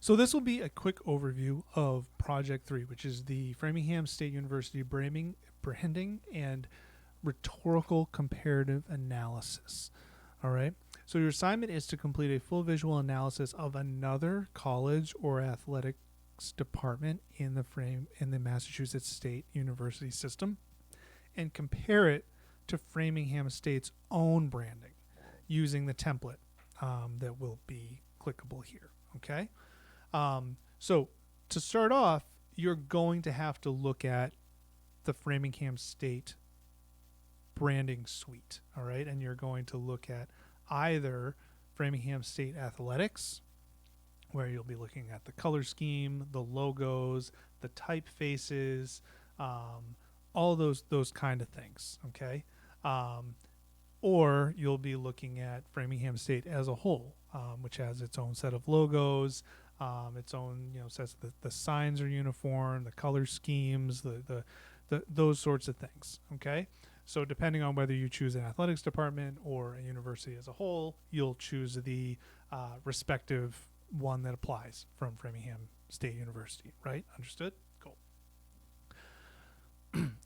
So this will be a quick overview of Project 3, which is the Framingham State University branding and rhetorical comparative analysis. All right. So your assignment is to complete a full visual analysis of another college or athletics department in the Massachusetts State University system and compare it to Framingham State's own branding using the template that will be clickable here. Okay. So to start off, you're going to have to look at the Framingham State branding suite, all right? And you're going to look at either Framingham State Athletics, where you'll be looking at the color scheme, the logos, the typefaces, all those kind of things, okay? Or you'll be looking at Framingham State as a whole, which has its own set of logos, its own, sets the signs are uniform, the color schemes, the those sorts of things. Okay, so depending on whether you choose an athletics department or a university as a whole, you'll choose the respective one that applies from Framingham State University. Right? Understood? Cool.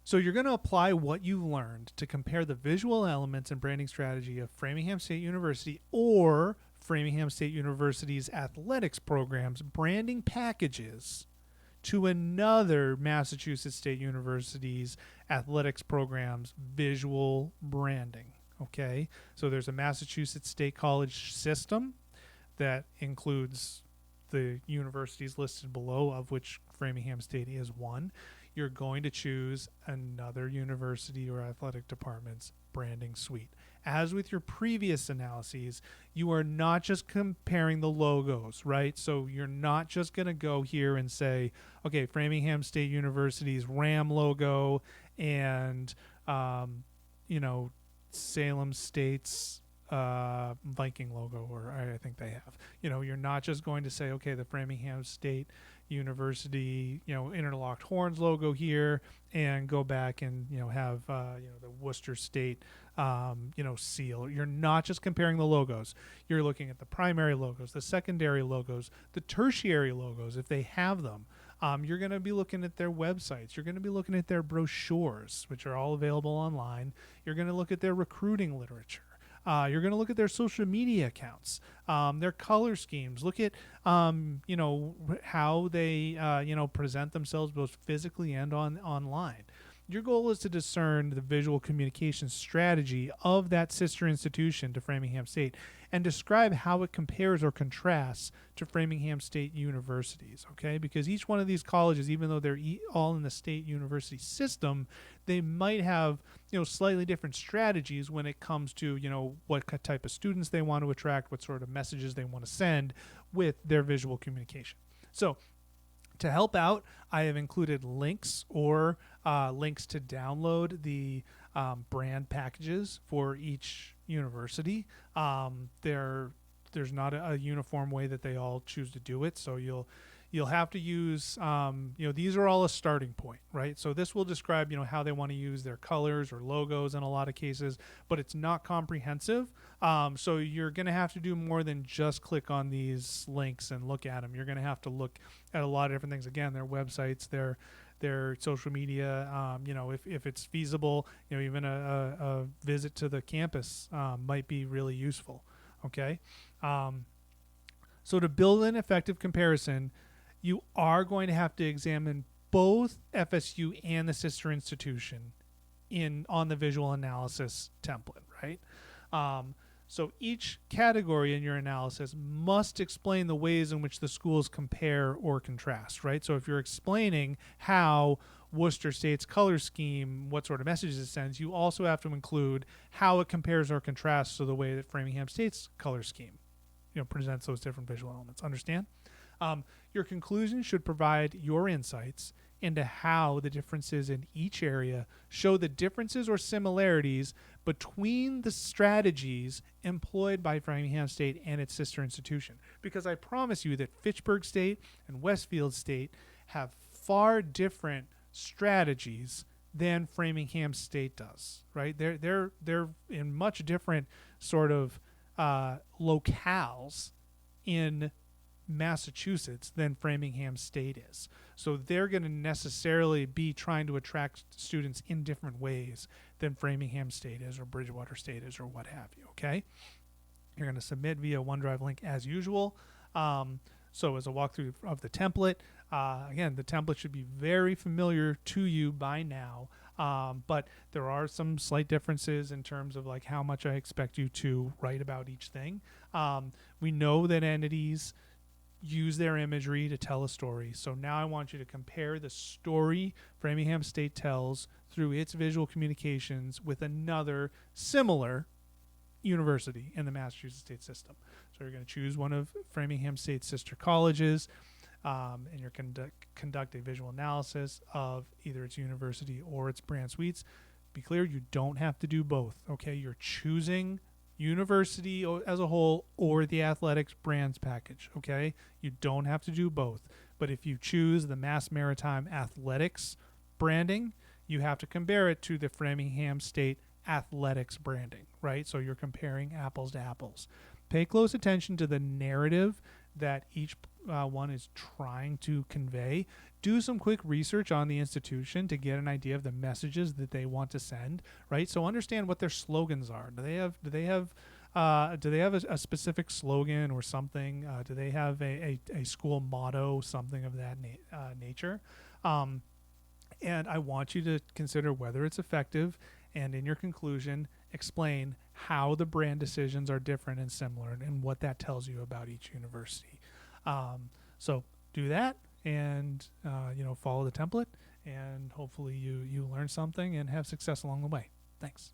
So you're going to apply what you've learned to compare the visual elements and branding strategy of Framingham State University or Framingham State University's athletics programs branding packages to another Massachusetts State University's athletics programs visual branding. Okay, so there's a Massachusetts State College system that includes the universities listed below, of which Framingham State is one. You're going to choose another university or athletic department's branding suite. As with your previous analyses, you are not just comparing the logos, right? So you're not just going to go here and say, okay, Framingham State University's Ram logo and, Salem State's Viking logo, or I think they have. You're not just going to say, okay, the Framingham State University, interlocked horns logo here, and go back and have the Worcester State seal. You're not just comparing the logos. You're looking at the primary logos, the secondary logos, the tertiary logos if they have them. You're going to be looking at their websites. You're going to be looking at their brochures, which are all available online. You're going to look at their recruiting literature. You're going to look at their social media accounts, their color schemes. Look at, how they, present themselves both physically and online. Your goal is to discern the visual communication strategy of that sister institution to Framingham State and describe how it compares or contrasts to Framingham State universities, okay? Because each one of these colleges, even though they're all in the state university system, they might have, slightly different strategies when it comes to, what type of students they want to attract, what sort of messages they want to send with their visual communication. So to help out, I have included links or links to download the brand packages for each university. There's not a uniform way that they all choose to do it, so you'll have to use these are all a starting point, right? So this will describe how they want to use their colors or logos in a lot of cases, but it's not comprehensive. So you're going to have to do more than just click on these links and look at them. You're going to have to look at a lot of different things. Again, their websites, their social media, if it's feasible, even a visit to the campus might be really useful. Okay. So to build an effective comparison, you are going to have to examine both FSU and the sister institution on the visual analysis template, right? So each category in your analysis must explain the ways in which the schools compare or contrast, right? So if you're explaining how Worcester State's color scheme, what sort of messages it sends, you also have to include how it compares or contrasts to the way that Framingham State's color scheme, presents those different visual elements. Understand? Your conclusion should provide your insights into how the differences in each area show the differences or similarities between the strategies employed by Framingham State and its sister institution. Because I promise you that Fitchburg State and Westfield State have far different strategies than Framingham State does, right? They're in much different sort of locales in Massachusetts than Framingham State is. So they're going to necessarily be trying to attract students in different ways than Framingham State is or Bridgewater State is or what have you, okay? You're going to submit via OneDrive link as usual. So as a walkthrough of the template, again, the template should be very familiar to you by now, but there are some slight differences in terms of like how much I expect you to write about each thing. We know that entities use their imagery to tell a story. So now I want you to compare the story Framingham State tells through its visual communications with another similar university in the Massachusetts state system. So you're going to choose one of Framingham State's sister colleges, and you're going to conduct a visual analysis of either its university or its brand suites. Be clear, you don't have to do both, okay? You're choosing university as a whole or the athletics brands package, okay? You don't have to do both. But if you choose the Mass Maritime Athletics branding, you have to compare it to the Framingham State athletics branding, right? So you're comparing apples to apples. Pay close attention to the narrative that each one is trying to convey. Do some quick research on the institution to get an idea of the messages that they want to send, right? So understand what their slogans are. Do they have a specific slogan or something? Do they have a school motto, something of that nature? And I want you to consider whether it's effective, and in your conclusion, explain how the brand decisions are different and similar, and what that tells you about each university. So do that, and follow the template, and hopefully you learn something and have success along the way. Thanks.